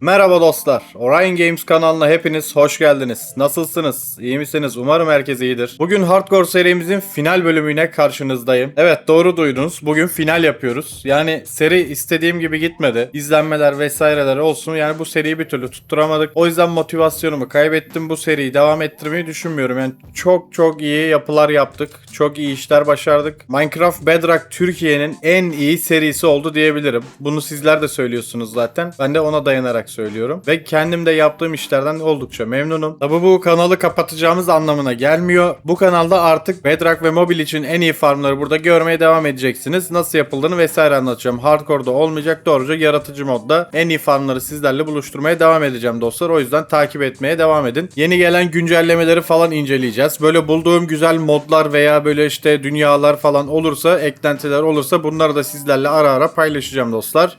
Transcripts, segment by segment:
Merhaba dostlar. Orion Games kanalına hepiniz hoş geldiniz. Nasılsınız? İyi misiniz? Umarım herkes iyidir. Bugün Hardcore serimizin final bölümüne karşınızdayım. Evet, doğru duydunuz. Bugün final yapıyoruz. Yani seri istediğim gibi gitmedi. İzlenmeler vesaireler olsun. Yani bu seriyi bir türlü tutturamadık. O yüzden motivasyonumu kaybettim. Bu seriyi devam ettirmeyi düşünmüyorum. Yani çok iyi yapılar yaptık. Çok iyi işler başardık. Minecraft Bedrock Türkiye'nin en iyi serisi oldu diyebilirim. Bunu sizler de söylüyorsunuz zaten. Ben de ona dayanarak söylüyorum. Ve kendim de yaptığım işlerden oldukça memnunum. Tabi bu kanalı kapatacağımız anlamına gelmiyor. Bu kanalda artık Bedrock ve Mobil için en iyi farmları burada görmeye devam edeceksiniz. Nasıl yapıldığını vesaire anlatacağım. Hardcore'da olmayacak, doğruca yaratıcı modda en iyi farmları sizlerle buluşturmaya devam edeceğim dostlar. O yüzden takip etmeye devam edin. Yeni gelen güncellemeleri falan inceleyeceğiz. Böyle bulduğum güzel modlar veya böyle işte dünyalar falan olursa, eklentiler olursa bunları da sizlerle ara ara paylaşacağım dostlar.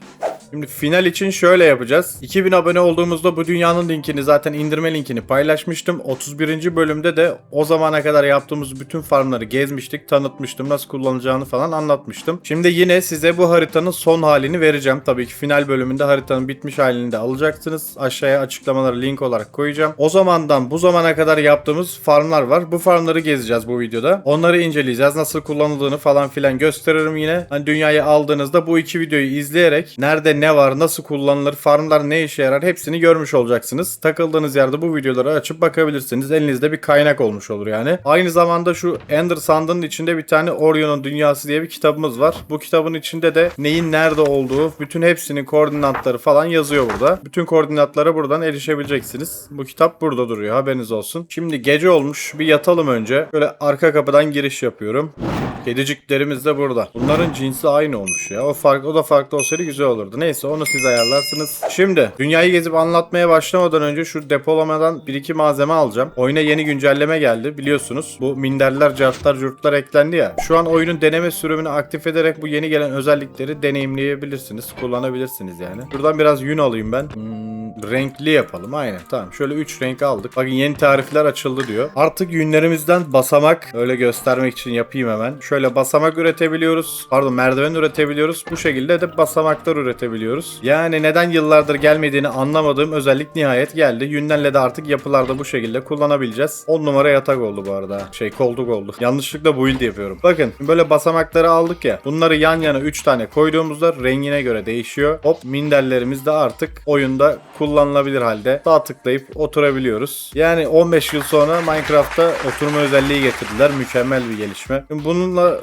Şimdi final için şöyle yapacağız. 2000 abone olduğumuzda bu dünyanın linkini, zaten indirme linkini paylaşmıştım. 31. bölümde de o zamana kadar yaptığımız bütün farmları gezmiştik, tanıtmıştım, nasıl kullanacağını falan anlatmıştım. Şimdi yine size bu haritanın son halini vereceğim. Tabii ki final bölümünde haritanın bitmiş halini de alacaksınız. Aşağıya açıklamaları link olarak koyacağım. O zamandan bu zamana kadar yaptığımız farmlar var. Bu farmları gezeceğiz bu videoda. Onları inceleyeceğiz. Nasıl kullanıldığını falan filan gösteririm yine. Hani dünyayı aldığınızda bu iki videoyu izleyerek nerede ne var, nasıl kullanılır, farmlar ne işe yarar hepsini görmüş olacaksınız. Takıldığınız yerde bu videoları açıp bakabilirsiniz. Elinizde bir kaynak olmuş olur yani. Aynı zamanda şu Ender Sand'ın içinde bir tane Orion'un Dünyası diye bir kitabımız var. Bu kitabın içinde de neyin nerede olduğu, bütün hepsinin koordinatları falan yazıyor burada. Bütün koordinatlara buradan erişebileceksiniz. Bu kitap burada duruyor, haberiniz olsun. Şimdi gece olmuş, bir yatalım önce. Böyle arka kapıdan giriş yapıyorum. Kediciklerimiz de burada. Bunların cinsi aynı olmuş ya. O da farklı olsaydı güzel olurdu. Neyse, onu siz ayarlarsınız. Şimdi dünyayı gezip anlatmaya başlamadan önce şu depolamadan bir iki malzeme alacağım. Oyuna yeni güncelleme geldi biliyorsunuz. Bu minderler, cartlar, curtlar eklendi ya. Şu an oyunun deneme sürümünü aktif ederek bu yeni gelen özellikleri deneyimleyebilirsiniz. Kullanabilirsiniz yani. Buradan biraz yün alayım ben. Renkli yapalım, aynen, tamam. Şöyle 3 renk aldık. Bakın yeni tarifler açıldı diyor. Artık yünlerimizden basamak, öyle göstermek için yapayım hemen. Şöyle basamak üretebiliyoruz. Pardon, merdiven üretebiliyoruz. Bu şekilde de basamaklar üretebiliyoruz. Yani neden yıllardır gelmediğini anlamadığım özellik nihayet geldi. Yünlerle de artık yapılarda bu şekilde kullanabileceğiz. 10 numara yatak oldu bu arada. Koltuk oldu. Yanlışlıkla build yapıyorum. Bakın böyle basamakları aldık ya. Bunları yan yana 3 tane koyduğumuzda rengine göre değişiyor. Hop, minderlerimiz de artık oyunda kullanılabilir halde. Sağ tıklayıp oturabiliyoruz. Yani 15 yıl sonra Minecraft'ta oturma özelliği getirdiler. Mükemmel bir gelişme. Şimdi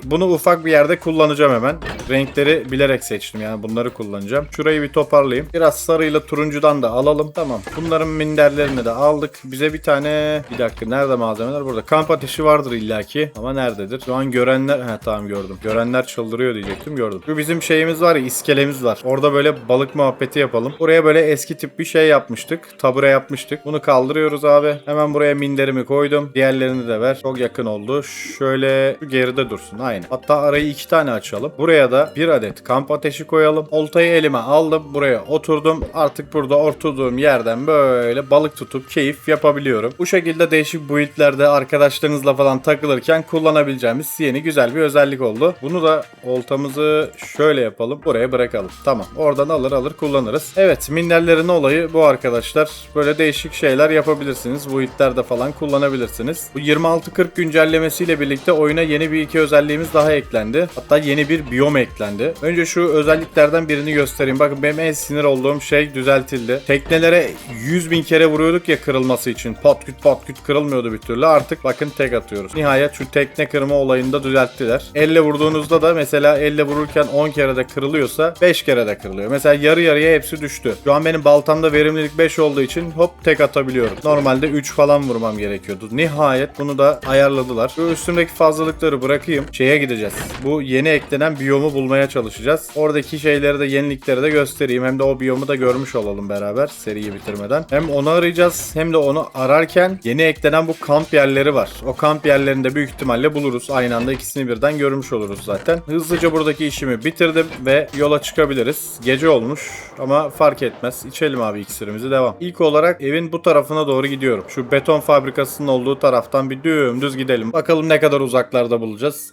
bunu ufak bir yerde kullanacağım hemen. Renkleri bilerek seçtim, yani bunları kullanacağım. Şurayı bir toparlayayım. Biraz sarıyla turuncudan da alalım. Tamam. Bunların minderlerini de aldık. Bize bir tane... Bir dakika, nerede malzemeler? Burada. Kamp ateşi vardır illaki. Ama nerededir? Şu an görenler... Tamam, gördüm. Görenler çıldırıyor diyecektim. Gördüm. Şu bizim şeyimiz var ya, iskelemiz var. Orada böyle balık muhabbeti yapalım. Buraya böyle eski tip bir şey yapmıştık. Tabure yapmıştık. Bunu kaldırıyoruz abi. Hemen buraya minderimi koydum. Diğerlerini de ver. Çok yakın oldu. Şöyle şu geride dursun. Aynen. Hatta arayı 2 tane açalım. Buraya da 1 adet kamp ateşi koyalım. Oltayı elime aldım. Buraya oturdum. Artık burada oturduğum yerden böyle balık tutup keyif yapabiliyorum. Bu şekilde değişik build'lerde arkadaşlarınızla falan takılırken kullanabileceğimiz yeni güzel bir özellik oldu. Bunu da oltamızı şöyle yapalım. Buraya bırakalım. Tamam. Oradan alır kullanırız. Evet, minderlerin olayı bu arkadaşlar. Böyle değişik şeyler yapabilirsiniz. Build'lerde falan kullanabilirsiniz. Bu 26.40 güncellemesiyle birlikte oyuna yeni bir iki özelliğimiz daha eklendi. Hatta yeni bir biyom eklendi. Önce şu özelliklerden birini göstereyim. Bakın benim en sinir olduğum şey düzeltildi. Teknelere 100.000 kere vuruyorduk ya kırılması için. Pat küt kırılmıyordu bir türlü. Artık bakın tek atıyoruz. Nihayet şu tekne kırma olayını da düzelttiler. Elle vurduğunuzda da mesela elle vururken 10 kere de kırılıyorsa 5 kere de kırılıyor. Mesela yarı yarıya hepsi düştü. Şu an benim baltamda verimlilik 5 olduğu için hop tek atabiliyorum. Normalde 3 falan vurmam gerekiyordu. Nihayet bunu da ayarladılar. Şu üstümdeki fazlalıkları bırakayım. Şeye gideceğiz. Bu yeni eklenen biyomu bulmaya çalışacağız. Oradaki şeyleri de, yenilikleri de göstereyim. Hem de o biyomu da görmüş olalım beraber seriyi bitirmeden. Hem onu arayacağız hem de onu ararken yeni eklenen bu kamp yerleri var. O kamp yerlerinde büyük ihtimalle buluruz. Aynı anda ikisini birden görmüş oluruz zaten. Hızlıca buradaki işimi bitirdim ve yola çıkabiliriz. Gece olmuş ama fark etmez. İçelim abi iksirimizi, devam. İlk olarak evin bu tarafına doğru gidiyorum. Şu beton fabrikasının olduğu taraftan bir dümdüz gidelim. Bakalım ne kadar uzaklarda bulacağız.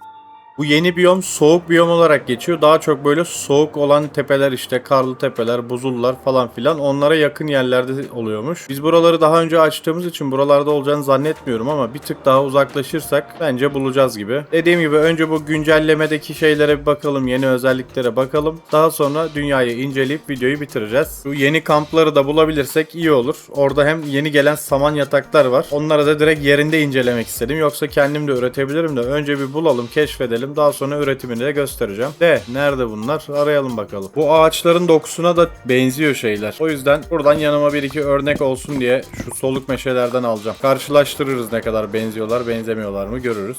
Bu yeni biyom soğuk biyom olarak geçiyor. Daha çok böyle soğuk olan tepeler, işte karlı tepeler, buzullar falan filan, onlara yakın yerlerde oluyormuş. Biz buraları daha önce açtığımız için buralarda olacağını zannetmiyorum ama bir tık daha uzaklaşırsak bence bulacağız gibi. Dediğim gibi önce bu güncellemedeki şeylere bir bakalım, yeni özelliklere bakalım. Daha sonra dünyayı inceleyip videoyu bitireceğiz. Bu yeni kampları da bulabilirsek iyi olur. Orada hem yeni gelen saman yataklar var. Onları da direkt yerinde incelemek istedim. Yoksa kendim de üretebilirim de önce bir bulalım, keşfedelim. Daha sonra üretimini de göstereceğim. Nerede bunlar? Arayalım bakalım. Bu ağaçların dokusuna da benziyor şeyler. O yüzden buradan yanıma bir iki örnek olsun diye şu soluk meşelerden alacağım. Karşılaştırırız, ne kadar benziyorlar, benzemiyorlar mı görürüz.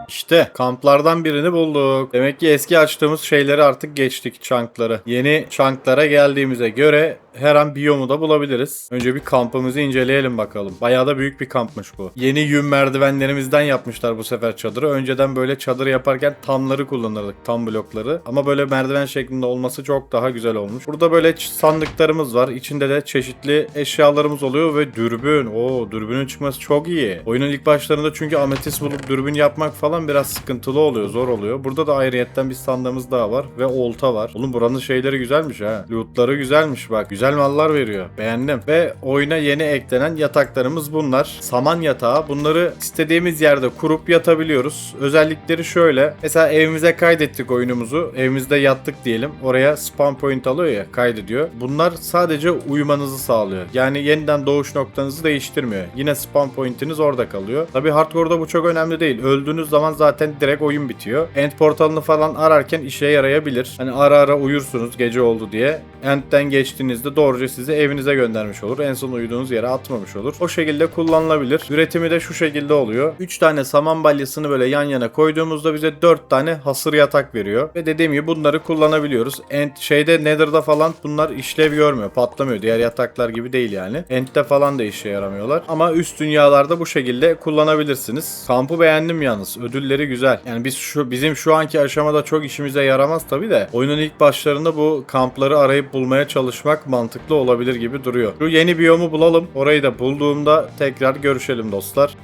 İşte kamplardan birini bulduk. Demek ki eski açtığımız şeyleri artık geçtik, chunkları. Yeni chunklara geldiğimize göre her an biyomu da bulabiliriz. Önce bir kampımızı inceleyelim bakalım. Bayağı da büyük bir kampmış bu. Yeni yün merdivenlerimizden yapmışlar bu sefer çadırı. Önceden böyle çadır yaparken tamları kullanırdık. Tam blokları. Ama böyle merdiven şeklinde olması çok daha güzel olmuş. Burada böyle sandıklarımız var. İçinde de çeşitli eşyalarımız oluyor ve dürbün. Oo, dürbünün çıkması çok iyi. Oyunun ilk başlarında çünkü ametist bulup dürbün yapmak falan biraz sıkıntılı oluyor. Zor oluyor. Burada da ayrıyetten bir sandığımız daha var. Ve olta var. Oğlum buranın şeyleri güzelmiş ha. Lootları güzelmiş bak. Güzel mallar veriyor. Beğendim. Ve oyuna yeni eklenen yataklarımız bunlar. Saman yatağı. Bunları istediğimiz yerde kurup yatabiliyoruz. Özellikleri şöyle. Mesela evimize kaydettik oyunumuzu. Evimizde yattık diyelim. Oraya spawn point alıyor ya, kaydediyor. Bunlar sadece uyumanızı sağlıyor. Yani yeniden doğuş noktanızı değiştirmiyor. Yine spawn point'iniz orada kalıyor. Tabi hardcore'da bu çok önemli değil. Öldüğünüz zaman zaten direkt oyun bitiyor. End portalını falan ararken işe yarayabilir. Hani ara ara uyursunuz gece oldu diye. End'den geçtiğinizde doğruca sizi evinize göndermiş olur. En son uyuduğunuz yere atmamış olur. O şekilde kullanılabilir. Üretimi de şu şekilde oluyor. 3 tane saman balyasını böyle yan yana koyduğumuzda bize 4 tane hasır yatak veriyor. Ve dediğim gibi bunları kullanabiliyoruz. Nether'da falan bunlar işlev görmüyor. Patlamıyor. Diğer yataklar gibi değil yani. End'de falan da işe yaramıyorlar. Ama üst dünyalarda bu şekilde kullanabilirsiniz. Kampı beğendim yalnız. Ödülleri güzel. Yani bizim şu anki aşamada çok işimize yaramaz tabii de. Oyunun ilk başlarında bu kampları arayıp bulmaya çalışmak mantıklı olabilir gibi duruyor. Şu yeni biyomu bulalım. Orayı da bulduğumda tekrar görüşelim dostlar.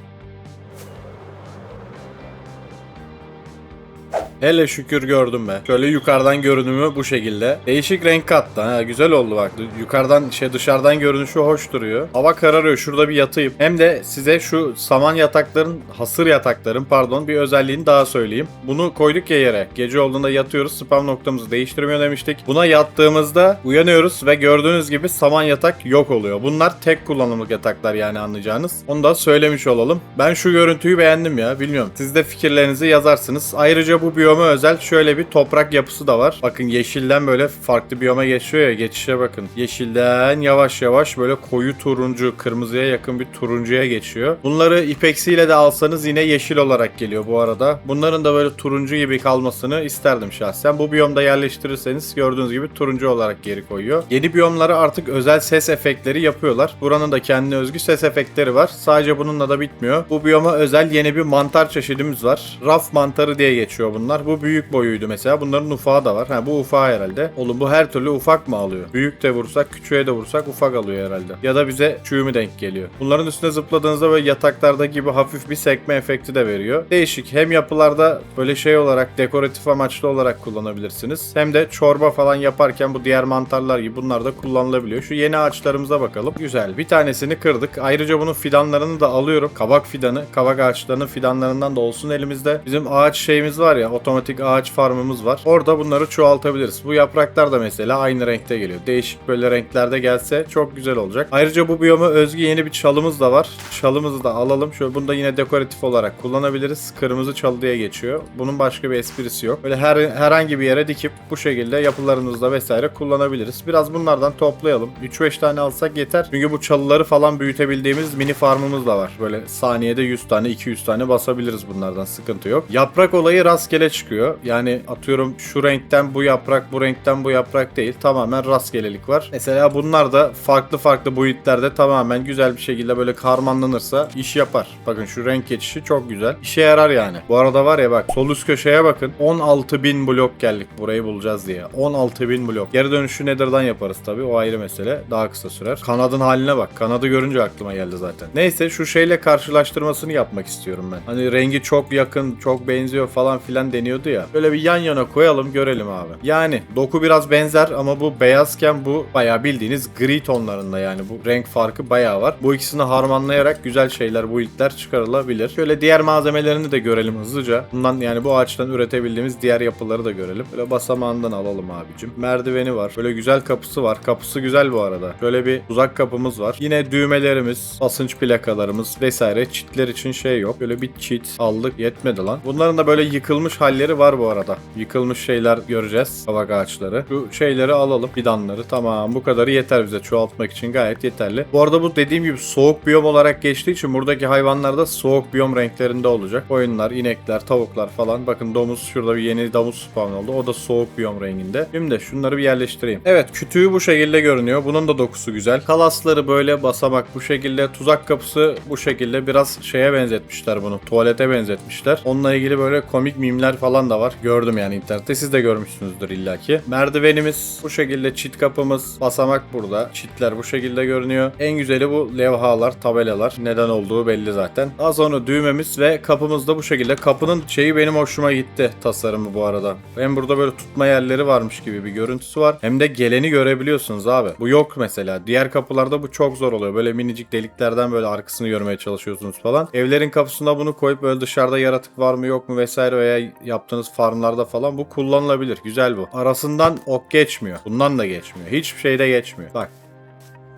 Hele şükür gördüm be. Şöyle yukarıdan görünümü bu şekilde. Değişik renk kattı. Ha, güzel oldu bak. Yukarıdan dışarıdan görünüşü hoş duruyor. Hava kararıyor. Şurada bir yatayım. Hem de size şu saman yatakların, hasır yatakların pardon, bir özelliğini daha söyleyeyim. Bunu koyduk ya yere. Gece olduğunda yatıyoruz. Spam noktamızı değiştirmiyor demiştik. Buna yattığımızda uyanıyoruz ve gördüğünüz gibi saman yatak yok oluyor. Bunlar tek kullanımlık yataklar yani, anlayacağınız. Onu da söylemiş olalım. Ben şu görüntüyü beğendim ya. Bilmiyorum. Siz de fikirlerinizi yazarsınız. Ayrıca bu biyoma özel şöyle bir toprak yapısı da var. Bakın yeşilden böyle farklı biyoma geçiyor ya, geçişe bakın. Yeşilden yavaş yavaş böyle koyu turuncu, kırmızıya yakın bir turuncuya geçiyor. Bunları ipeksiyle de alsanız yine yeşil olarak geliyor bu arada. Bunların da böyle turuncu gibi kalmasını isterdim şahsen. Bu biyomda yerleştirirseniz gördüğünüz gibi turuncu olarak geri koyuyor. Yeni biyomlara artık özel ses efektleri yapıyorlar. Buranın da kendine özgü ses efektleri var. Sadece bununla da bitmiyor. Bu biyoma özel yeni bir mantar çeşidimiz var. Raf mantarı diye geçiyor bunlar. Bu büyük boyuydu mesela. Bunların ufağı da var. Bu ufağı herhalde. Oğlum bu her türlü ufak mı alıyor? Büyük de vursak, küçüğe de vursak ufak alıyor herhalde. Ya da bize çüğü mü denk geliyor? Bunların üstüne zıpladığınızda böyle yataklarda gibi hafif bir sekme efekti de veriyor. Değişik. Hem yapılarda böyle şey olarak, dekoratif amaçlı olarak kullanabilirsiniz. Hem de çorba falan yaparken bu diğer mantarlar gibi bunlar da kullanılabiliyor. Şu yeni ağaçlarımıza bakalım. Güzel. Bir tanesini kırdık. Ayrıca bunun fidanlarını da alıyorum. Kavak fidanı. Kavak ağaçlarının fidanlarından da olsun elimizde. Bizim ağaç şeyimiz var ya, otomatik ağaç farmımız var. Orada bunları çoğaltabiliriz. Bu yapraklar da mesela aynı renkte geliyor. Değişik böyle renklerde gelse çok güzel olacak. Ayrıca bu biyoma özgü yeni bir çalımız da var. Çalımızı da alalım. Şöyle bunu da yine dekoratif olarak kullanabiliriz. Kırmızı çalı diye geçiyor. Bunun başka bir esprisi yok. Böyle herhangi bir yere dikip bu şekilde yapılarımızda vesaire kullanabiliriz. Biraz bunlardan toplayalım. 3-5 tane alsak yeter. Çünkü bu çalıları falan büyütebildiğimiz mini farmımız da var. Böyle saniyede 100 tane 200 tane basabiliriz bunlardan. Sıkıntı yok. Yaprak olayı rastgele çıkıyor. Yani atıyorum şu renkten bu yaprak, bu renkten bu yaprak değil. Tamamen rastgelelik var. Mesela bunlar da farklı farklı boyutlarda tamamen güzel bir şekilde böyle harmanlanırsa iş yapar. Bakın şu renk geçişi çok güzel. İşe yarar yani. Bu arada var ya bak sol üst köşeye bakın. 16.000 blok geldik burayı bulacağız diye. 16.000 blok. Geri dönüşü Nether'dan yaparız tabii. O ayrı mesele. Daha kısa sürer. Kanadın haline bak. Kanadı görünce aklıma geldi zaten. Neyse şu şeyle karşılaştırmasını yapmak istiyorum ben. Hani rengi çok yakın, çok benziyor falan filan deniyordu ya. Böyle bir yan yana koyalım görelim abi. Yani doku biraz benzer ama bu beyazken bu bayağı bildiğiniz gri tonlarında yani. Bu renk farkı bayağı var. Bu ikisini harmanlayarak güzel şeyler, build'ler çıkarılabilir. Şöyle diğer malzemelerini de görelim hızlıca. Bundan yani bu ağaçtan üretebildiğimiz diğer yapıları da görelim. Böyle basamağından alalım abicim. Merdiveni var. Böyle güzel kapısı var. Kapısı güzel bu arada. Şöyle bir uzak kapımız var. Yine düğmelerimiz, basınç plakalarımız vesaire. Çitler için şey yok. Böyle bir çit aldık. Yetmedi lan. Bunların da böyle yıkılmış halleri var bu arada. Yıkılmış şeyler göreceğiz. Kavak ağaçları. Şu şeyleri alalım. Fidanları. Tamam. Bu kadarı yeter bize. Çoğaltmak için gayet yeterli. Bu arada bu dediğim gibi soğuk biyom olarak geçtiği için buradaki hayvanlar da soğuk biyom renklerinde olacak. Koyunlar, inekler, tavuklar falan. Bakın domuz şurada bir yeni domuz spawn oldu. O da soğuk biyom renginde. Şimdi şunları bir yerleştireyim. Evet kütüğü bu şekilde görünüyor. Bunun da dokusu güzel. Kalasları böyle basamak bu şekilde. Tuzak kapısı bu şekilde. Biraz şeye benzetmişler bunu. Tuvalete benzetmişler. Onunla ilgili böyle komik mimler falan da var. Gördüm yani internette. Siz de görmüşsünüzdür illaki. Merdivenimiz bu şekilde. Çit kapımız. Basamak burada. Çitler bu şekilde görünüyor. En güzeli bu levhalar, tabelalar. Neden olduğu belli zaten. Daha sonra düğmemiz ve kapımız da bu şekilde. Kapının şeyi benim hoşuma gitti tasarımı bu arada. Hem burada böyle tutma yerleri varmış gibi bir görüntüsü var. Hem de geleni görebiliyorsunuz abi. Bu yok mesela. Diğer kapılarda bu çok zor oluyor. Böyle minicik deliklerden böyle arkasını görmeye çalışıyorsunuz falan. Evlerin kapısına bunu koyup böyle dışarıda yaratık var mı yok mu vesaire veya yaptığınız farmlarda falan bu kullanılabilir. Güzel bu. Arasından ok geçmiyor. Bundan da geçmiyor. Hiçbir şeyde geçmiyor. Bak.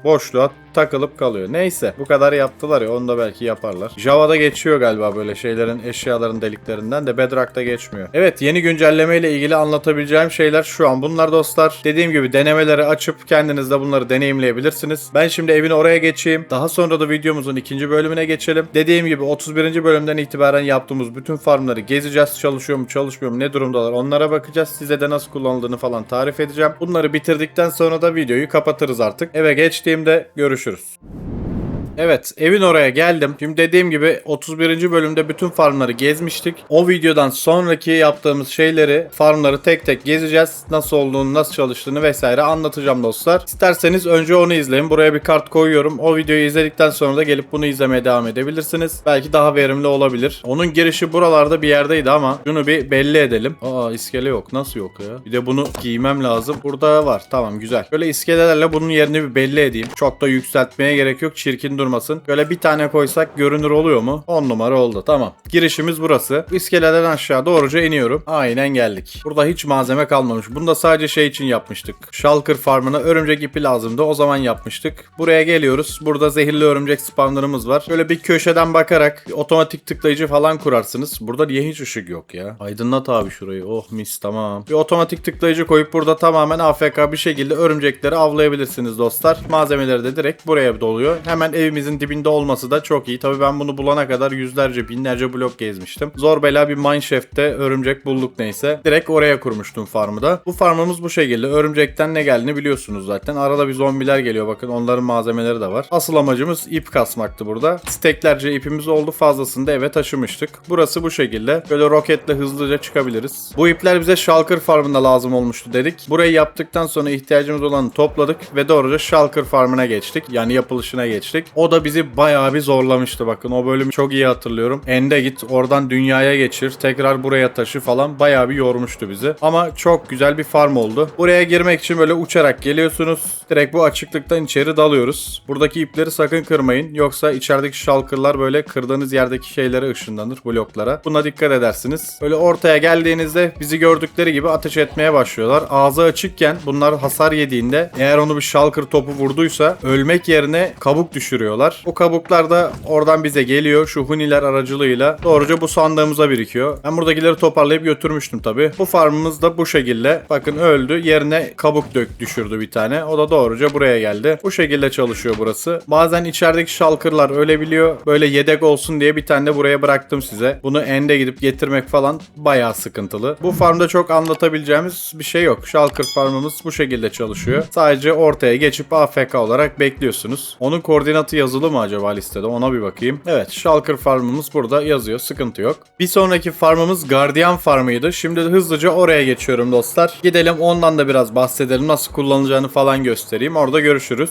Boşluğa takılıp kalıyor. Neyse bu kadar yaptılar ya onu da belki yaparlar. Java'da geçiyor galiba böyle şeylerin eşyaların deliklerinden de Bedrock'ta geçmiyor. Evet yeni güncelleme ile ilgili anlatabileceğim şeyler şu an bunlar dostlar. Dediğim gibi denemeleri açıp kendiniz de bunları deneyimleyebilirsiniz. Ben şimdi evin oraya geçeyim. Daha sonra da videomuzun ikinci bölümüne geçelim. Dediğim gibi 31. bölümden itibaren yaptığımız bütün farmları gezeceğiz. Çalışıyor mu çalışmıyor mu ne durumdalar onlara bakacağız. Size de nasıl kullanıldığını falan tarif edeceğim. Bunları bitirdikten sonra da videoyu kapatırız artık. Eve geçtiğimde görüşürüz. Evet evin oraya geldim. Şimdi dediğim gibi 31. bölümde bütün farmları gezmiştik. O videodan sonraki yaptığımız şeyleri farmları tek tek gezeceğiz. Nasıl olduğunu nasıl çalıştığını vesaire anlatacağım dostlar. İsterseniz önce onu izleyin. Buraya bir kart koyuyorum. O videoyu izledikten sonra da gelip bunu izlemeye devam edebilirsiniz. Belki daha verimli olabilir. Onun girişi buralarda bir yerdeydi ama şunu bir belli edelim. Aa iskele yok. Nasıl yok ya? Bir de bunu giymem lazım. Burada var. Tamam güzel. Böyle iskelelerle bunun yerini bir belli edeyim. Çok da yükseltmeye gerek yok. Çirkin durmasın. Böyle bir tane koysak görünür oluyor mu? 10 numara oldu. Tamam. Girişimiz burası. İskeleden aşağı doğruca iniyorum. Aynen geldik. Burada hiç malzeme kalmamış. Bunu da sadece şey için yapmıştık. Shulker farmına örümcek ipi lazımdı. O zaman yapmıştık. Buraya geliyoruz. Burada zehirli örümcek spawnlarımız var. Böyle bir köşeden bakarak otomatik tıklayıcı falan kurarsınız. Burada niye hiç ışık yok ya? Aydınlat abi şurayı. Oh mis tamam. Bir otomatik tıklayıcı koyup burada tamamen AFK bir şekilde örümcekleri avlayabilirsiniz dostlar. Malzemeleri de direkt buraya doluyor. Hemen evimizin dibinde olması da çok iyi. Tabii ben bunu bulana kadar yüzlerce binlerce blok gezmiştim. Zor bela bir mineshaft'te örümcek bulduk neyse. Direkt oraya kurmuştum farmı da. Bu farmımız bu şekilde. Örümcekten ne geldiğini biliyorsunuz zaten. Arada bir zombiler geliyor bakın. Onların malzemeleri de var. Asıl amacımız ip kasmaktı burada. Steklerce ipimiz oldu. Fazlasını da eve taşımıştık. Burası bu şekilde. Böyle roketle hızlıca çıkabiliriz. Bu ipler bize Shulker farmında lazım olmuştu dedik. Burayı yaptıktan sonra ihtiyacımız olanı topladık ve doğruca Shulker farmına geçtik. Yani yapılışına geçtik. O da bizi bayağı bir zorlamıştı bakın. O bölümü çok iyi hatırlıyorum. Ende git, oradan dünyaya geçir, tekrar buraya taşı falan, bayağı bir yormuştu bizi. Ama çok güzel bir farm oldu. Buraya girmek için böyle uçarak geliyorsunuz. Direkt bu açıklıktan içeri dalıyoruz. Buradaki ipleri sakın kırmayın. Yoksa içerideki shulker'lar böyle kırdığınız yerdeki şeylere ışınlanır, bloklara. Buna dikkat edersiniz. Böyle ortaya geldiğinizde bizi gördükleri gibi ateş etmeye başlıyorlar. Ağzı açıkken bunlar hasar yediğinde, eğer onu bir shulker topu vurduysa ölmek yerine kabuk düşürüyorlar. O kabuklar da oradan bize geliyor. Şu huniler aracılığıyla doğruca bu sandığımıza birikiyor. Ben buradakileri toparlayıp götürmüştüm tabi. Bu farmımız da bu şekilde. Bakın öldü. Yerine kabuk düşürdü bir tane. O da doğruca buraya geldi. Bu şekilde çalışıyor burası. Bazen içerideki shulker'lar ölebiliyor. Böyle yedek olsun diye bir tane de buraya bıraktım size. Bunu ende gidip getirmek falan bayağı sıkıntılı. Bu farmda çok anlatabileceğimiz bir şey yok. Shulker farmımız bu şekilde çalışıyor. Sadece ortaya geçip AFK olarak bekliyorsunuz. Onun koordinatı yazılı mı acaba listede? Ona bir bakayım. Evet, Shulker farmımız burada yazıyor. Sıkıntı yok. Bir sonraki farmımız Guardian farmıydı. Şimdi de hızlıca oraya geçiyorum dostlar. Gidelim, ondan da biraz bahsedelim. Nasıl kullanılacağını falan göstereyim. Orada görüşürüz.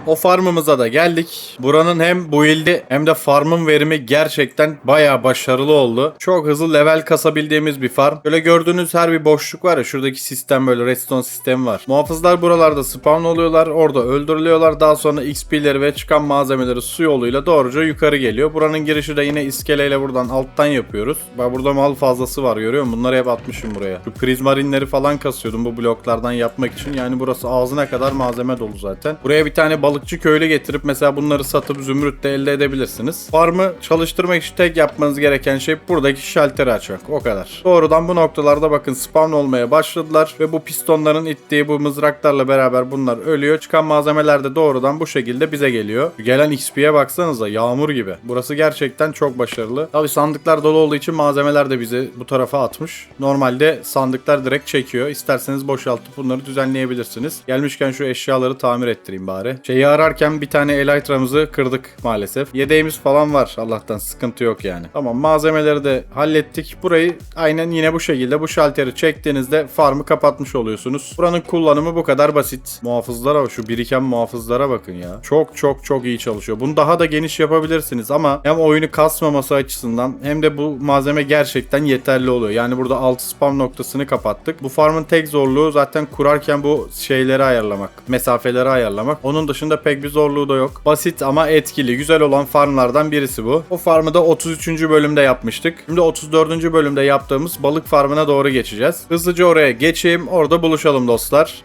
O farmımıza da geldik. Buranın hem build'i hem de farmın verimi gerçekten bayağı başarılı oldu. Çok hızlı level kasabildiğimiz bir farm. Böyle gördüğünüz her bir boşluk var ya, şuradaki sistem, böyle redstone sistemi var. Muhafızlar buralarda spawn oluyorlar. Orada öldürülüyorlar. Daha sonra XP'leri ve çıkan malzemeleri su yoluyla doğruca yukarı geliyor. Buranın girişi de yine iskeleyle buradan alttan yapıyoruz. Bak burada mal fazlası var, görüyor musun? Bunları hep atmışım buraya. Şu prizmarinleri falan kasıyordum bu bloklardan yapmak için. Yani burası ağzına kadar malzeme dolu zaten. Buraya bir tane balıkçı köylü getirip mesela bunları satıp zümrüt de elde edebilirsiniz. Farmı çalıştırmak için tek yapmanız gereken şey buradaki şalteri açmak. O kadar. Doğrudan bu noktalarda bakın spawn olmaya başladılar ve bu pistonların ittiği bu mızraklarla beraber bunlar ölüyor. Çıkan malzemeler de doğrudan bu şekilde bize geliyor. Gelen XP'ye baksanıza, yağmur gibi. Burası gerçekten çok başarılı. Tabii sandıklar dolu olduğu için malzemeler de bizi bu tarafa atmış. Normalde sandıklar direkt çekiyor. İsterseniz boşaltıp bunları düzenleyebilirsiniz. Gelmişken şu eşyaları tamir ettireyim bari. Şeyi ararken bir tane elytramızı kırdık maalesef. Yedeğimiz falan var Allah'tan, sıkıntı yok yani. Tamam, malzemeleri de hallettik. Burayı aynen yine bu şekilde bu şalteri çektiğinizde farmı kapatmış oluyorsunuz. Buranın kullanımı bu kadar basit. Muhafızlara, şu biriken muhafızlara bakın ya. Çok çok çok iyi çalışıyor. Bunu daha da geniş yapabilirsiniz ama hem oyunu kasmaması açısından hem de bu malzeme gerçekten yeterli oluyor. Yani burada 6 spam noktasını kapattık. Bu farmın tek zorluğu zaten kurarken bu şeyleri ayarlamak, mesafeleri ayarlamak. Onun dışında pek bir zorluğu da yok. Basit ama etkili, güzel olan farmlardan birisi bu. O farmı da 33. bölümde yapmıştık. Şimdi 34. bölümde yaptığımız balık farmına doğru geçeceğiz. Hızlıca oraya geçeyim. Orada buluşalım dostlar.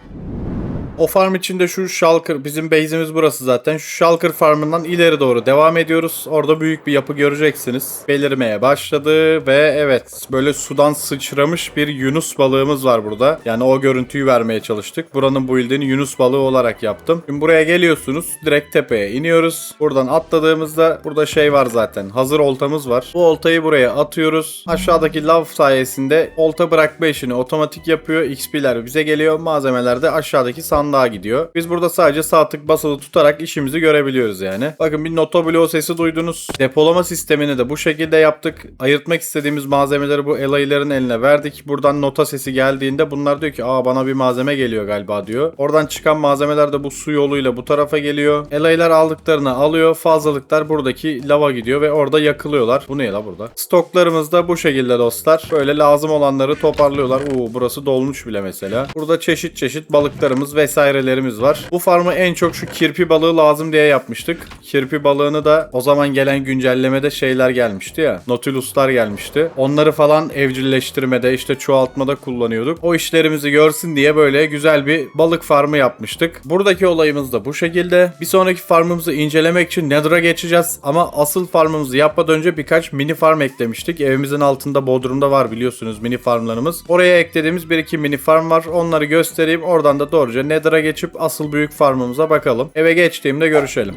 O farm içinde şu shulker, bizim base'imiz burası zaten. Şu shulker farmından ileri doğru devam ediyoruz. Orada büyük bir yapı göreceksiniz. Belirmeye başladı ve evet, böyle sudan sıçramış bir yunus balığımız var burada. Yani o görüntüyü vermeye çalıştık. Buranın build'ini yunus balığı olarak yaptım. Şimdi buraya geliyorsunuz. Direkt tepeye iniyoruz. Buradan atladığımızda burada şey var zaten. Hazır oltamız var. Bu oltayı buraya atıyoruz. Aşağıdaki lav sayesinde olta bırakma işini otomatik yapıyor. XP'ler bize geliyor. Malzemeler de aşağıdaki sandığa gidiyor. Biz burada sadece sağ tık basılı tutarak işimizi görebiliyoruz yani. Bakın bir nota bloğu sesi duydunuz. Depolama sistemini de bu şekilde yaptık. Ayırtmak istediğimiz malzemeleri bu ally'lerin eline verdik. Buradan nota sesi geldiğinde bunlar diyor ki bana bir malzeme geliyor galiba diyor. Oradan çıkan malzemeler de bu su yoluyla bu tarafa geliyor. Ally'ler aldıklarını alıyor. Fazlalıklar buradaki lava gidiyor ve orada yakılıyorlar. Bu ne la burada? Stoklarımız da bu şekilde dostlar. Böyle lazım olanları toparlıyorlar. Burası dolmuş bile mesela. Burada çeşit çeşit balıklarımız vesairelerimiz var. Bu farmı en çok şu kirpi balığı lazım diye yapmıştık. Kirpi balığını da o zaman gelen güncellemede şeyler gelmişti ya. Nautilus'lar gelmişti. Onları falan evcilleştirmede, işte çoğaltmada kullanıyorduk. O işlerimizi görsün diye böyle güzel bir balık farmı yapmıştık. Buradaki olayımız da bu şekilde. Bir sonraki farmımızı incelemek için Nether'a geçeceğiz. Ama asıl farmımızı yapmadan önce birkaç mini farm eklemiştik. Evimizin altında Bodrum'da var biliyorsunuz mini farmlarımız. Oraya eklediğimiz bir iki mini farm var. Onları göstereyim. Oradan da doğruca Nether'a geçip asıl büyük farmımıza bakalım. Eve geçtiğimde görüşelim.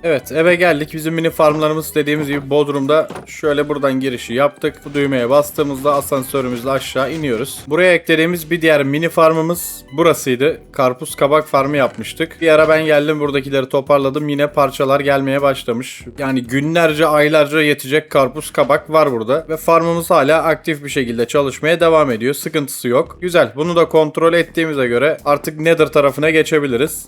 Evet, eve geldik. Bizim mini farmlarımız dediğimiz gibi Bodrum'da. Şöyle buradan girişi yaptık. Bu düğmeye bastığımızda asansörümüzle aşağı iniyoruz. Buraya eklediğimiz bir diğer mini farmımız burasıydı. Karpuz kabak farmı yapmıştık. Bir ara ben geldim, buradakileri toparladım. Yine parçalar gelmeye başlamış. Yani günlerce, aylarca yetecek karpuz kabak var burada. Ve farmımız hala aktif bir şekilde çalışmaya devam ediyor. Sıkıntısı yok. Güzel. Bunu da kontrol ettiğimize göre artık Nether tarafına geçebiliriz.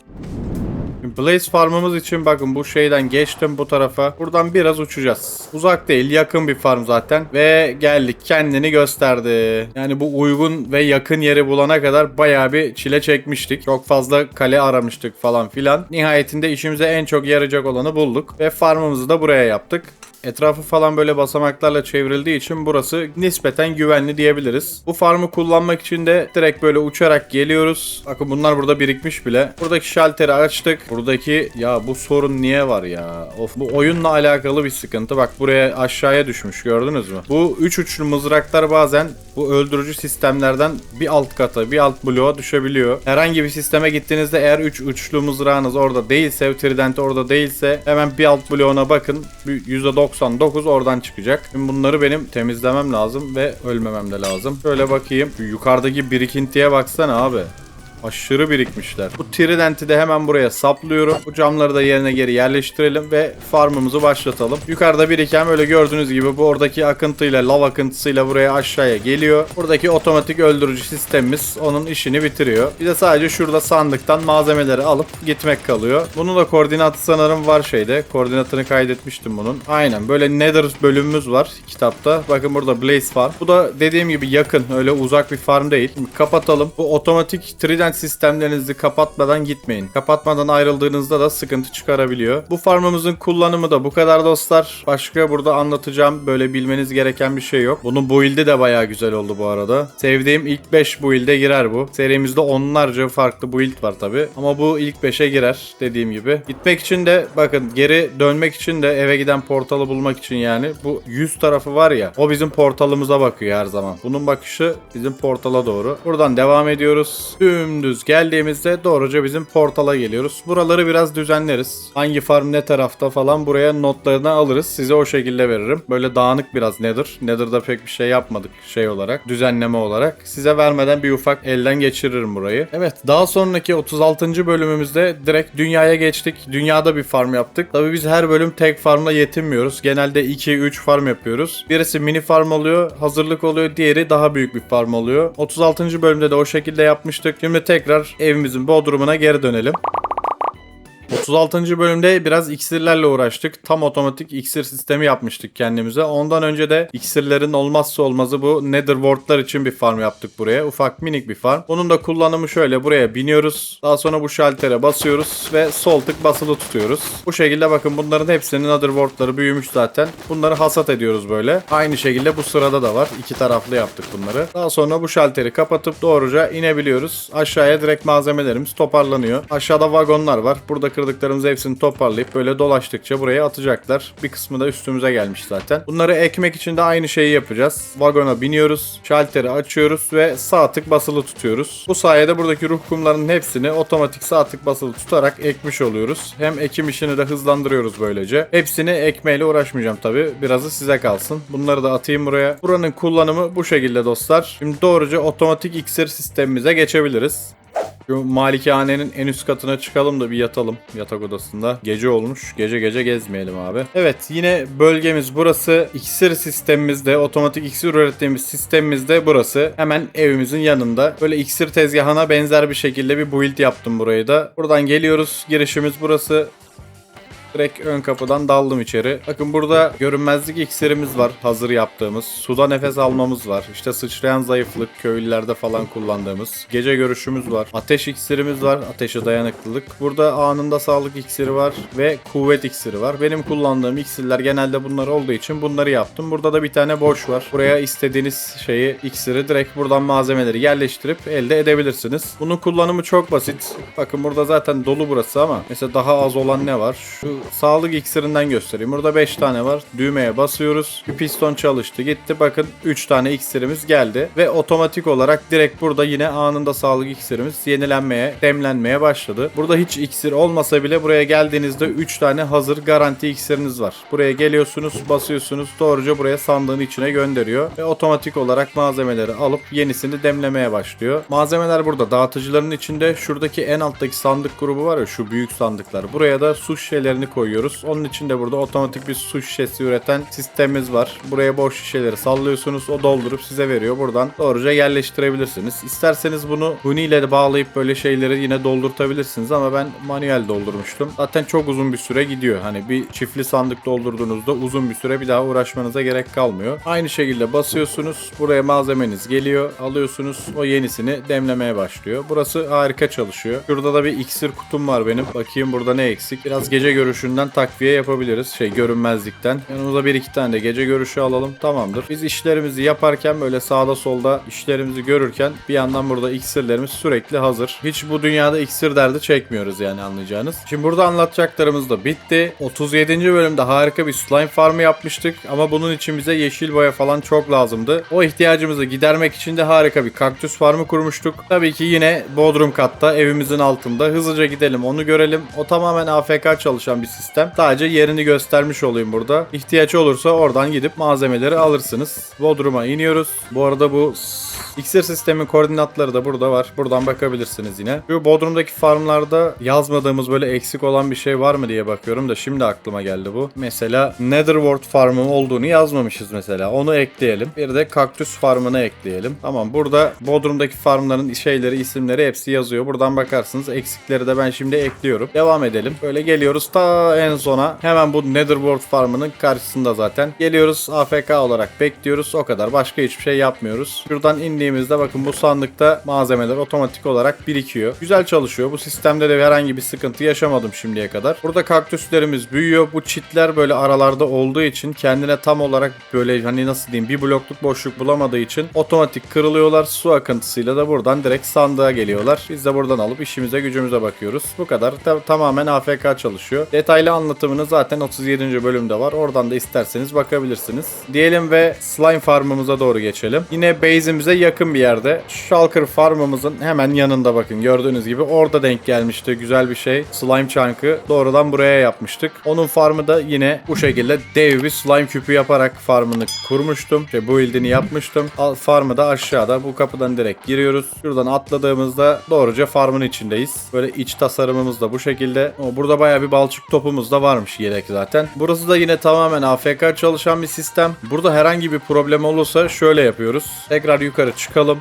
Şimdi Blaze farmımız için bakın bu şeyden geçtim bu tarafa. Buradan biraz uçacağız. Uzak değil, yakın bir farm zaten. Ve geldik, kendini gösterdi. Yani bu uygun ve yakın yeri bulana kadar bayağı bir çile çekmiştik. Çok fazla kale aramıştık falan filan. Nihayetinde işimize en çok yarayacak olanı bulduk. Ve farmımızı da buraya yaptık. Etrafı falan böyle basamaklarla çevrildiği için burası nispeten güvenli diyebiliriz. Bu farmı kullanmak için de direkt böyle uçarak geliyoruz. Bakın bunlar burada birikmiş bile. Buradaki şalteri açtık. Buradaki ya bu sorun niye var ya? Of, bu oyunla alakalı bir sıkıntı. Bak buraya aşağıya düşmüş, gördünüz mü? Bu 3 uçlu mızraklar bazen bu öldürücü sistemlerden bir alt kata, bir alt bloğa düşebiliyor. Herhangi bir sisteme gittiğinizde eğer 3 uçlu mızrağınız orada değilse, trident orada değilse hemen bir alt bloğuna bakın. %99 oradan çıkacak. Şimdi bunları benim temizlemem lazım ve ölmemem de lazım. Şöyle bakayım. Şu yukarıdaki birikintiye baksana abi. Aşırı birikmişler. Bu trident'i de hemen buraya saplıyorum. Bu camları da yerine geri yerleştirelim ve farmımızı başlatalım. Yukarıda biriken öyle gördüğünüz gibi bu oradaki akıntıyla, lav akıntısıyla buraya aşağıya geliyor. Buradaki otomatik öldürücü sistemimiz onun işini bitiriyor. Bir de sadece şurada sandıktan malzemeleri alıp gitmek kalıyor. Bunun da koordinatı sanırım var şeyde. Koordinatını kaydetmiştim bunun. Aynen böyle Nether bölümümüz var kitapta. Bakın burada Blaze Farm. Bu da dediğim gibi yakın, öyle uzak bir farm değil. Şimdi kapatalım. Bu otomatik trident sistemlerinizi kapatmadan gitmeyin. Kapatmadan ayrıldığınızda da sıkıntı çıkarabiliyor. Bu farmımızın kullanımı da bu kadar dostlar. Başka burada anlatacağım böyle bilmeniz gereken bir şey yok. Bunun build'i de bayağı güzel oldu bu arada. Sevdiğim ilk 5 build'e girer bu. Serimizde onlarca farklı build var tabi. Ama bu ilk 5'e girer dediğim gibi. Gitmek için de bakın, geri dönmek için de eve giden portalı bulmak için yani bu 100 tarafı var ya, o bizim portalımıza bakıyor her zaman. Bunun bakışı bizim portala doğru. Buradan devam ediyoruz. Dümdüz geldiğimizde doğruca bizim portala geliyoruz. Buraları biraz düzenleriz. Hangi farm ne tarafta falan buraya notlarını alırız. Size o şekilde veririm. Böyle dağınık biraz Nether. Nether'da pek bir şey yapmadık şey olarak. Düzenleme olarak. Size vermeden bir ufak elden geçiririm burayı. Evet, daha sonraki 36. bölümümüzde direkt dünyaya geçtik. Dünyada bir farm yaptık. Tabii biz her bölüm tek farmla yetinmiyoruz. Genelde 2-3 farm yapıyoruz. Birisi mini farm oluyor, hazırlık oluyor. Diğeri daha büyük bir farm oluyor. 36. bölümde de o şekilde yapmıştık. Şimdi tekrar evimizin bodrumuna geri dönelim. 36. bölümde biraz iksirlerle uğraştık. Tam otomatik iksir sistemi yapmıştık kendimize. Ondan önce de iksirlerin olmazsa olmazı bu Nether Ward'lar için bir farm yaptık buraya. Ufak minik bir farm. Bunun da kullanımı şöyle: buraya biniyoruz. Daha sonra bu şaltere basıyoruz ve sol tık basılı tutuyoruz. Bu şekilde bakın bunların hepsinin Nether Ward'ları büyümüş zaten. Bunları hasat ediyoruz böyle. Aynı şekilde bu sırada da var. İki taraflı yaptık bunları. Daha sonra bu şalteri kapatıp doğruca inebiliyoruz. Aşağıya direkt malzemelerimiz toparlanıyor. Aşağıda vagonlar var. Burada kırdıklarımızı hepsini toparlayıp böyle dolaştıkça buraya atacaklar. Bir kısmı da üstümüze gelmiş zaten. Bunları ekmek için de aynı şeyi yapacağız. Vagona biniyoruz. Şalteri açıyoruz ve sağ tık basılı tutuyoruz. Bu sayede buradaki ruh kumlarının hepsini otomatik sağ tık basılı tutarak ekmiş oluyoruz. Hem ekim işini de hızlandırıyoruz böylece. Hepsini ekmeyle uğraşmayacağım tabi. Birazı size kalsın. Bunları da atayım buraya. Buranın kullanımı bu şekilde dostlar. Şimdi doğruca otomatik iksir sistemimize geçebiliriz. Şu malikanenin en üst katına çıkalım da bir yatalım yatak odasında. Gece olmuş. Gece gece gezmeyelim abi. Evet, yine bölgemiz burası. İksir sistemimizde, otomatik iksir ürettiğimiz sistemimizde burası. Hemen evimizin yanında. Böyle iksir tezgahına benzer bir şekilde bir build yaptım burayı da. Buradan geliyoruz. Girişimiz burası. Direkt ön kapıdan daldım içeri. Bakın burada görünmezlik iksirimiz var hazır yaptığımız. Suda nefes almamız var. İşte sıçrayan zayıflık, köylülerde falan kullandığımız. Gece görüşümüz var. Ateş iksirimiz var. Ateşe dayanıklılık. Burada anında sağlık iksiri var ve kuvvet iksiri var. Benim kullandığım iksirler genelde bunlar olduğu için bunları yaptım. Burada da bir tane boş var. Buraya istediğiniz şeyi, iksiri direkt buradan malzemeleri yerleştirip elde edebilirsiniz. Bunun kullanımı çok basit. Bakın burada zaten dolu burası ama mesela daha az olan ne var? Şu sağlık iksirinden göstereyim. Burada 5 tane var. Düğmeye basıyoruz. Bir piston çalıştı gitti. Bakın 3 tane iksirimiz geldi. Ve otomatik olarak direkt burada yine anında sağlık iksirimiz yenilenmeye, demlenmeye başladı. Burada hiç iksir olmasa bile buraya geldiğinizde 3 tane hazır garanti iksiriniz var. Buraya geliyorsunuz, basıyorsunuz. Doğruca buraya sandığın içine gönderiyor. Ve otomatik olarak malzemeleri alıp yenisini demlemeye başlıyor. Malzemeler burada. Dağıtıcıların içinde şuradaki en alttaki sandık grubu var ya, şu büyük sandıklar. Buraya da su şişelerini koyuyoruz. Onun için de burada otomatik bir su şişesi üreten sistemimiz var. Buraya boş şişeleri sallıyorsunuz. O doldurup size veriyor. Buradan doğruca yerleştirebilirsiniz. İsterseniz bunu huni ile de bağlayıp böyle şeyleri yine doldurtabilirsiniz ama ben manuel doldurmuştum. Zaten çok uzun bir süre gidiyor. Hani bir çiftli sandık doldurduğunuzda uzun bir süre bir daha uğraşmanıza gerek kalmıyor. Aynı şekilde basıyorsunuz. Buraya malzemeniz geliyor. Alıyorsunuz. O yenisini demlemeye başlıyor. Burası harika çalışıyor. Şurada da bir iksir kutum var benim. Bakayım burada ne eksik. Biraz gece görüşünden takviye yapabiliriz. Görünmezlikten. Yanımıza bir iki tane de gece görüşü alalım. Tamamdır. Biz işlerimizi yaparken böyle sağda solda işlerimizi görürken bir yandan burada iksirlerimiz sürekli hazır. Hiç bu dünyada iksir derdi çekmiyoruz yani, anlayacağınız. Şimdi burada anlatacaklarımız da bitti. 37. bölümde harika bir slime farmı yapmıştık ama bunun için bize yeşil boya falan çok lazımdı. O ihtiyacımızı gidermek için de harika bir kaktüs farmı kurmuştuk. Tabii ki yine bodrum katta, evimizin altında. Hızlıca gidelim, onu görelim. O tamamen AFK çalışan bir sistem. Sadece yerini göstermiş olayım burada. İhtiyaç olursa oradan gidip malzemeleri alırsınız. Bodrum'a iniyoruz. Bu arada bu İksir sistemin koordinatları da burada var. Buradan bakabilirsiniz yine. Şu Bodrum'daki farmlarda yazmadığımız böyle eksik olan bir şey var mı diye bakıyorum da şimdi aklıma geldi bu. Mesela Netherworld farmı olduğunu yazmamışız mesela. Onu ekleyelim. Bir de kaktüs farmını ekleyelim. Tamam, burada Bodrum'daki farmların şeyleri, isimleri hepsi yazıyor. Buradan bakarsınız. Eksikleri de ben şimdi ekliyorum. Devam edelim. Böyle geliyoruz ta en sona. Hemen bu Netherworld farmının karşısında zaten. Geliyoruz, AFK olarak bekliyoruz. O kadar. Başka hiçbir şey yapmıyoruz. Şuradan indiğimizde bakın bu sandıkta malzemeler otomatik olarak birikiyor. Güzel çalışıyor. Bu sistemde de herhangi bir sıkıntı yaşamadım şimdiye kadar. Burada kaktüslerimiz büyüyor. Bu çitler böyle aralarda olduğu için kendine tam olarak böyle hani nasıl diyeyim bir blokluk boşluk bulamadığı için otomatik kırılıyorlar. Su akıntısıyla da buradan direkt sandığa geliyorlar. Biz de buradan alıp işimize gücümüze bakıyoruz. Bu kadar. Tamamen AFK çalışıyor. Detaylı anlatımını zaten 37. bölümde var. Oradan da isterseniz bakabilirsiniz. Diyelim ve slime farmımıza doğru geçelim. Yine base'imize yakın bir yerde. Shulker farmımızın hemen yanında bakın. Gördüğünüz gibi orada denk gelmişti. Güzel bir şey. Slime chunk'ı doğrudan buraya yapmıştık. Onun farmı da yine bu şekilde dev bir slime küpü yaparak farmını kurmuştum. Build'ini yapmıştım. Farmı da aşağıda. Bu kapıdan direkt giriyoruz. Şuradan atladığımızda doğruca farmın içindeyiz. Böyle iç tasarımımız da bu şekilde. Burada bayağı bir balçık topumuz da varmış yedek zaten. Burası da yine tamamen AFK çalışan bir sistem. Burada herhangi bir problem olursa şöyle yapıyoruz. Tekrar yukarı çıkalım.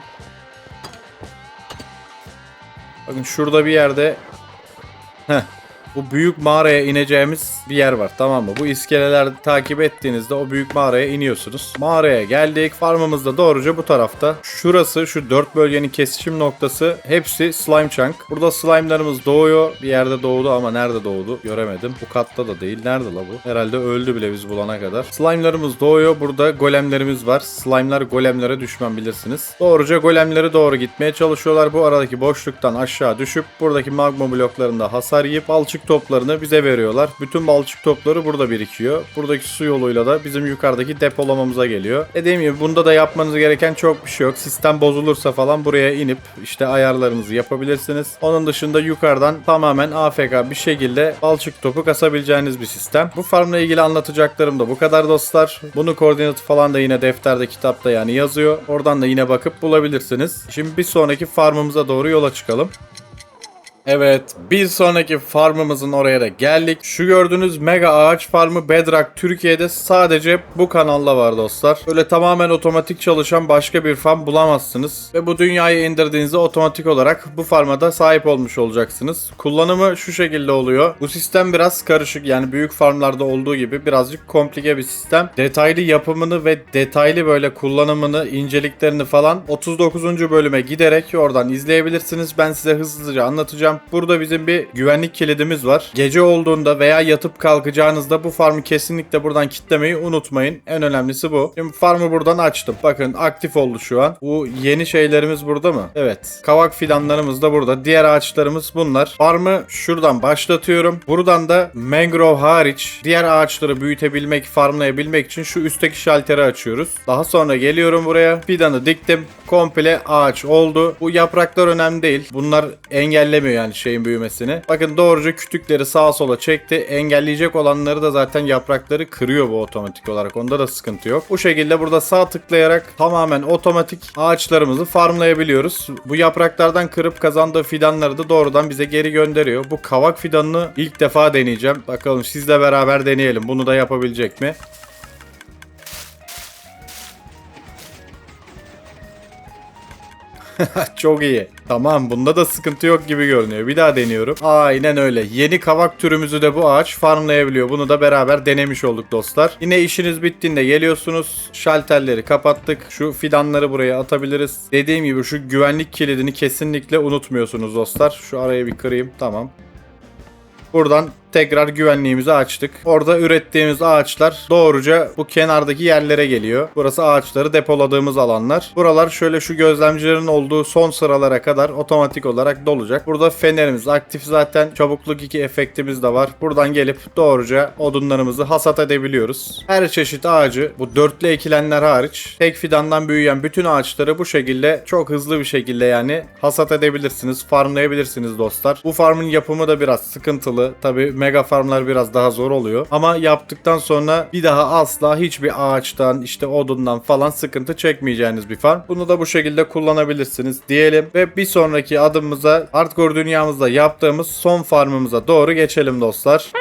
Bakın şurada bir yerde bu büyük mağaraya ineceğimiz bir yer var, tamam mı? Bu iskeleler takip ettiğinizde o büyük mağaraya iniyorsunuz. Mağaraya geldik. Farmımız da doğruca bu tarafta. Şurası, şu 4 bölgenin kesişim noktası, hepsi slime chunk. Burada slime'larımız doğuyor. Bir yerde doğdu ama nerede doğdu göremedim. Bu katta da değil. Nerede la bu? Herhalde öldü bile biz bulana kadar. Slime'larımız doğuyor. Burada golemlerimiz var. Slime'lar golemlere düşman, bilirsiniz. Doğruca golemlere doğru gitmeye çalışıyorlar. Bu aradaki boşluktan aşağı düşüp buradaki magma bloklarında hasar yiyip balçık toplarını bize veriyorlar. Bütün balçık topları burada birikiyor. Buradaki su yoluyla da bizim yukarıdaki depolamamıza geliyor. Dediğim gibi bunda da yapmanız gereken çok bir şey yok. Sistem bozulursa falan buraya inip işte ayarlarınızı yapabilirsiniz. Onun dışında yukarıdan tamamen AFK bir şekilde balçık topu kasabileceğiniz bir sistem. Bu farmla ilgili anlatacaklarım da bu kadar dostlar. Bunun koordinatı falan da yine defterde, kitapta yani yazıyor. Oradan da yine bakıp bulabilirsiniz. Şimdi bir sonraki farmımıza doğru yola çıkalım. Evet, bir sonraki farmımızın oraya da geldik. Şu gördüğünüz mega ağaç farmı Bedrock Türkiye'de sadece bu kanalda var dostlar. Öyle tamamen otomatik çalışan başka bir farm bulamazsınız. Ve bu dünyayı indirdiğinizde otomatik olarak bu farma da sahip olmuş olacaksınız. Kullanımı şu şekilde oluyor. Bu sistem biraz karışık, yani büyük farmlarda olduğu gibi birazcık komplike bir sistem. Detaylı yapımını ve detaylı böyle kullanımını, inceliklerini falan 39. bölüme giderek oradan izleyebilirsiniz. Ben size hızlıca anlatacağım. Burada bizim bir güvenlik kilidimiz var. Gece olduğunda veya yatıp kalkacağınızda bu farmı kesinlikle buradan kilitlemeyi unutmayın. En önemlisi bu. Şimdi farmı buradan açtım. Bakın aktif oldu şu an. Bu yeni şeylerimiz burada mı? Evet. Kavak fidanlarımız da burada. Diğer ağaçlarımız bunlar. Farmı şuradan başlatıyorum. Buradan da mangrove hariç diğer ağaçları büyütebilmek, farmlayabilmek için şu üstteki şalteri açıyoruz. Daha sonra geliyorum buraya. Fidanı diktim. Komple ağaç oldu. Bu yapraklar önemli değil. Bunlar engellemiyor. yani şeyin büyümesini. Bakın doğruca kütükleri sağa sola çekti. Engelleyecek olanları da zaten yaprakları kırıyor bu otomatik olarak. Onda da sıkıntı yok. Bu şekilde burada sağ tıklayarak tamamen otomatik ağaçlarımızı farmlayabiliyoruz. Bu yapraklardan kırıp kazandığı fidanları da doğrudan bize geri gönderiyor. Bu kavak fidanını ilk defa deneyeceğim. Bakalım sizle beraber deneyelim. Bunu da yapabilecek mi? Çok iyi. Tamam, bunda da sıkıntı yok gibi görünüyor. Bir daha deniyorum. Aynen öyle. Yeni kavak türümüzü de bu ağaç farmlayabiliyor. Bunu da beraber denemiş olduk dostlar. Yine işiniz bittiğinde geliyorsunuz. Şalterleri kapattık. Şu fidanları buraya atabiliriz. Dediğim gibi şu güvenlik kilidini kesinlikle unutmuyorsunuz dostlar. Şu arayı bir kırayım. Tamam. Buradan tekrar güvenliğimizi açtık. Orada ürettiğimiz ağaçlar doğruca bu kenardaki yerlere geliyor. Burası ağaçları depoladığımız alanlar. Buralar şöyle şu gözlemcilerin olduğu son sıralara kadar otomatik olarak dolacak. Burada fenerimiz aktif zaten. Çabukluk 2 efektimiz de var. Buradan gelip doğruca odunlarımızı hasat edebiliyoruz. Her çeşit ağacı, bu dörtlü ekilenler hariç, tek fidandan büyüyen bütün ağaçları bu şekilde çok hızlı bir şekilde yani hasat edebilirsiniz, farmlayabilirsiniz dostlar. Bu farmın yapımı da biraz sıkıntılı. Tabii mega farmlar biraz daha zor oluyor. Ama yaptıktan sonra bir daha asla hiçbir ağaçtan işte odundan falan sıkıntı çekmeyeceğiniz bir farm. Bunu da bu şekilde kullanabilirsiniz diyelim. Ve bir sonraki adımımıza hardcore dünyamızda yaptığımız son farmımıza doğru geçelim dostlar.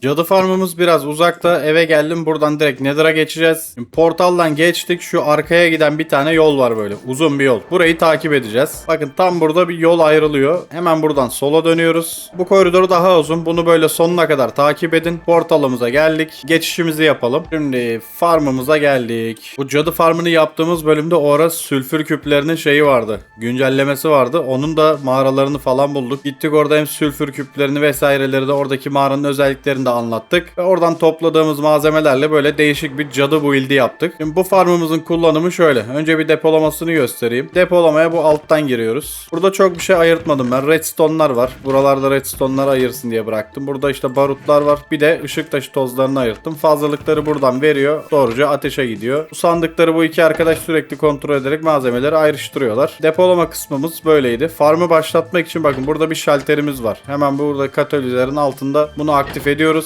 Cadı farmımız biraz uzakta. Eve geldim. Buradan direkt Nether'a geçeceğiz. Şimdi portaldan geçtik. Şu arkaya giden bir tane yol var böyle. Uzun bir yol. Burayı takip edeceğiz. Bakın tam burada bir yol ayrılıyor. Hemen buradan sola dönüyoruz. Bu koridoru daha uzun. Bunu böyle sonuna kadar takip edin. Portalımıza geldik. Geçişimizi yapalım. Şimdi farmımıza geldik. Bu cadı farmını yaptığımız bölümde o ara sülfür küplerinin şeyi vardı. Güncellemesi vardı. Onun da mağaralarını falan bulduk. Gittik orada hem sülfür küplerini vesaireleri de oradaki mağaranın özelliklerini de anlattık. Ve oradan topladığımız malzemelerle böyle değişik bir cadı build'i yaptık. Şimdi bu farmımızın kullanımı şöyle. Önce bir depolamasını göstereyim. Depolamaya bu alttan giriyoruz. Burada çok bir şey ayırtmadım ben. Redstone'lar var. Buralarda redstone'lar ayırsın diye bıraktım. Burada işte barutlar var. Bir de ışık taşı tozlarını ayırttım. Fazlalıkları buradan veriyor. Doğruca ateşe gidiyor. Bu sandıkları bu iki arkadaş sürekli kontrol ederek malzemeleri ayrıştırıyorlar. Depolama kısmımız böyleydi. Farmı başlatmak için bakın burada bir şalterimiz var. Hemen burada katalizörün altında bunu aktif ediyoruz.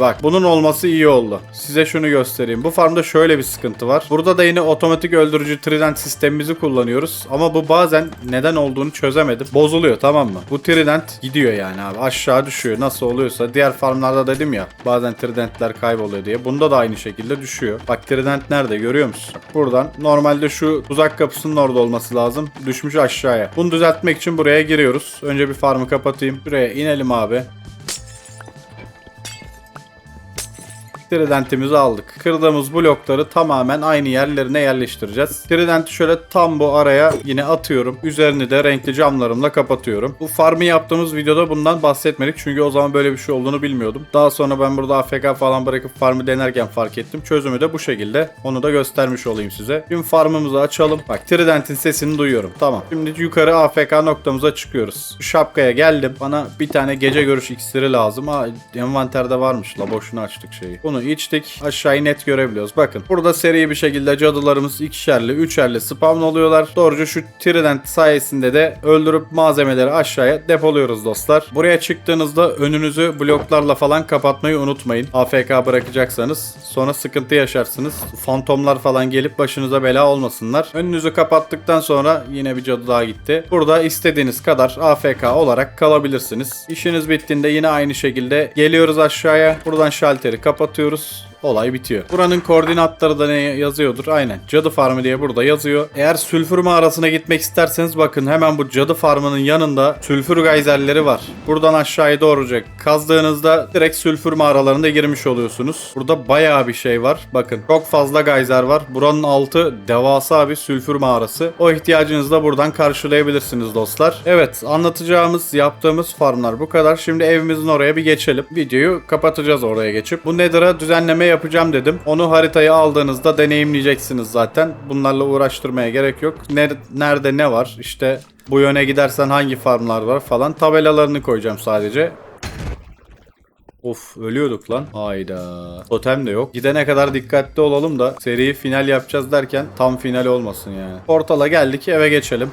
Bak bunun olması iyi oldu. Size şunu göstereyim. Bu farmda şöyle bir sıkıntı var. Burada da yine otomatik öldürücü trident sistemimizi kullanıyoruz. Ama bu bazen neden olduğunu çözemedim. Bozuluyor, tamam mı? Bu trident gidiyor yani abi. Aşağı düşüyor. Nasıl oluyorsa. Diğer farmlarda dedim ya. Bazen tridentler kayboluyor diye. Bunda da aynı şekilde düşüyor. Bak trident nerede görüyor musun? Buradan. Normalde şu tuzak kapısının orada olması lazım. Düşmüş aşağıya. Bunu düzeltmek için buraya giriyoruz. Önce bir farmı kapatayım. Şuraya inelim abi. Tridentimizi aldık. Kırdığımız blokları tamamen aynı yerlerine yerleştireceğiz. Tridenti şöyle tam bu araya yine atıyorum. Üzerini de renkli camlarımla kapatıyorum. Bu farmı yaptığımız videoda bundan bahsetmedik. Çünkü o zaman böyle bir şey olduğunu bilmiyordum. Daha sonra ben burada AFK falan bırakıp farmı denerken fark ettim. Çözümü de bu şekilde. Onu da göstermiş olayım size. Şimdi farmımızı açalım. Bak Trident'in sesini duyuyorum. Tamam. Şimdi yukarı AFK noktamıza çıkıyoruz. Şu şapkaya geldim. Bana bir tane gece görüş iksiri lazım. Envanterde varmış la, boşuna açtık şeyi. Bunu içtik. Aşağıyı net görebiliyoruz. Bakın burada seri bir şekilde cadılarımız ikişerli, üçerli spawn oluyorlar. Doğruca şu trident sayesinde de öldürüp malzemeleri aşağıya depoluyoruz dostlar. Buraya çıktığınızda önünüzü bloklarla falan kapatmayı unutmayın. AFK bırakacaksanız sonra sıkıntı yaşarsınız. Fantomlar falan gelip başınıza bela olmasınlar. Önünüzü kapattıktan sonra yine bir cadı daha gitti. Burada istediğiniz kadar AFK olarak kalabilirsiniz. İşiniz bittiğinde yine aynı şekilde geliyoruz aşağıya. Buradan şalteri kapatıyoruz. Olay bitiyor. Buranın koordinatları da ne yazıyordur? Aynen. Cadı farmı diye burada yazıyor. Eğer sülfür mağarasına gitmek isterseniz bakın hemen bu cadı farmının yanında sülfür gayzerleri var. Buradan aşağıya doğruca kazdığınızda direkt sülfür mağaralarına girmiş oluyorsunuz. Burada bayağı bir şey var. Bakın çok fazla gayzer var. Buranın altı devasa bir sülfür mağarası. O ihtiyacınızı da buradan karşılayabilirsiniz dostlar. Evet, anlatacağımız, yaptığımız farmlar bu kadar. Şimdi evimizin oraya bir geçelim. Videoyu kapatacağız oraya geçip. Bu Nether'a düzenleme yapacağım dedim. Onu haritayı aldığınızda deneyimleyeceksiniz zaten. Bunlarla uğraştırmaya gerek yok. Nerede ne var? İşte bu yöne gidersen hangi farmlar var falan tabelalarını koyacağım sadece. Of, ölüyorduk lan. Hayda. Totem de yok. Gidene kadar dikkatli olalım da seriyi final yapacağız derken tam final olmasın yani. Portala geldik, eve geçelim.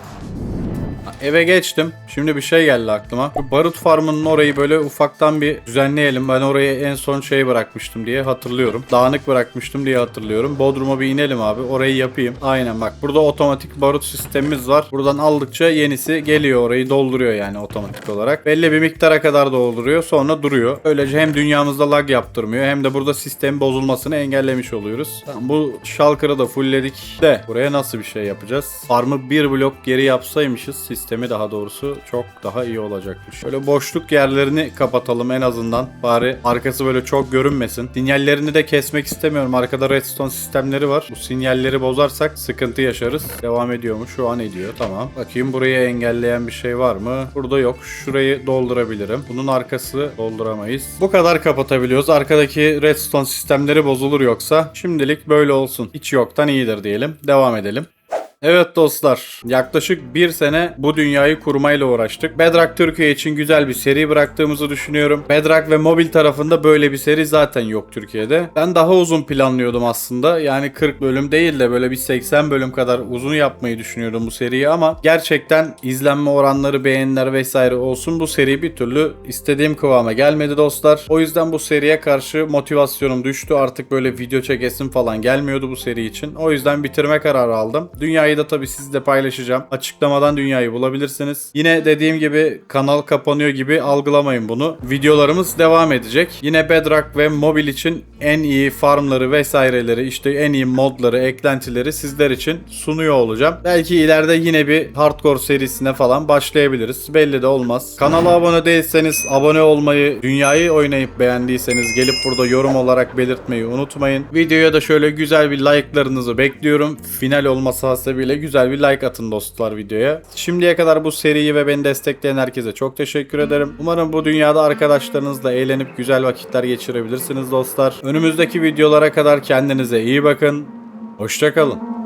eve geçtim. Şimdi bir şey geldi aklıma. Bu barut farmının orayı böyle ufaktan bir düzenleyelim. Ben orayı en son şey bırakmıştım diye hatırlıyorum. Dağınık bırakmıştım diye hatırlıyorum. Bodrum'a bir inelim abi. Orayı yapayım. Aynen bak. Burada otomatik barut sistemimiz var. Buradan aldıkça yenisi geliyor. Orayı dolduruyor yani otomatik olarak. Belli bir miktara kadar dolduruyor. Sonra duruyor. Böylece hem dünyamızda lag yaptırmıyor hem de burada sistemin bozulmasını engellemiş oluyoruz. Tamam, bu shulker'ı da fullledik de buraya nasıl bir şey yapacağız? Farmı bir blok geri yapsaymışız sistemi daha doğrusu çok daha iyi olacakmış. Böyle boşluk yerlerini kapatalım en azından. Bari arkası böyle çok görünmesin. Sinyallerini de kesmek istemiyorum. Arkada redstone sistemleri var. Bu sinyalleri bozarsak sıkıntı yaşarız. Devam ediyor mu? Şu an ediyor. Tamam. Bakayım burayı engelleyen bir şey var mı? Burada yok. Şurayı doldurabilirim. Bunun arkası dolduramayız. Bu kadar kapatabiliyoruz. Arkadaki redstone sistemleri bozulur yoksa. Şimdilik böyle olsun. Hiç yoktan iyidir diyelim. Devam edelim. Evet dostlar, yaklaşık bir sene bu dünyayı kurmayla uğraştık. Bedrock Türkiye için güzel bir seri bıraktığımızı düşünüyorum. Bedrock ve mobil tarafında böyle bir seri zaten yok Türkiye'de. Ben daha uzun planlıyordum aslında. Yani 40 bölüm değil de böyle bir 80 bölüm kadar uzun yapmayı düşünüyordum bu seriyi ama gerçekten izlenme oranları, beğeniler vesaire olsun bu seri bir türlü istediğim kıvama gelmedi dostlar. O yüzden bu seriye karşı motivasyonum düştü. Artık böyle video çekesim falan gelmiyordu bu seri için. O yüzden bitirme kararı aldım. Dünyayı da tabii sizle paylaşacağım. Açıklamadan dünyayı bulabilirsiniz. Yine dediğim gibi kanal kapanıyor gibi algılamayın bunu. Videolarımız devam edecek. Yine Bedrock ve mobil için en iyi farmları vesaireleri, işte en iyi modları, eklentileri sizler için sunuyor olacağım. Belki ileride yine bir hardcore serisine falan başlayabiliriz. Belli de olmaz. Kanala abone değilseniz abone olmayı, dünyayı oynayıp beğendiyseniz gelip burada yorum olarak belirtmeyi unutmayın. Videoya da şöyle güzel bir like'larınızı bekliyorum. Final olması hasebiyle güzel bir like atın dostlar videoya. Şimdiye kadar bu seriyi ve beni destekleyen herkese çok teşekkür ederim. Umarım bu dünyada arkadaşlarınızla eğlenip güzel vakitler geçirebilirsiniz dostlar. Önümüzdeki videolara kadar kendinize iyi bakın. Hoşça kalın.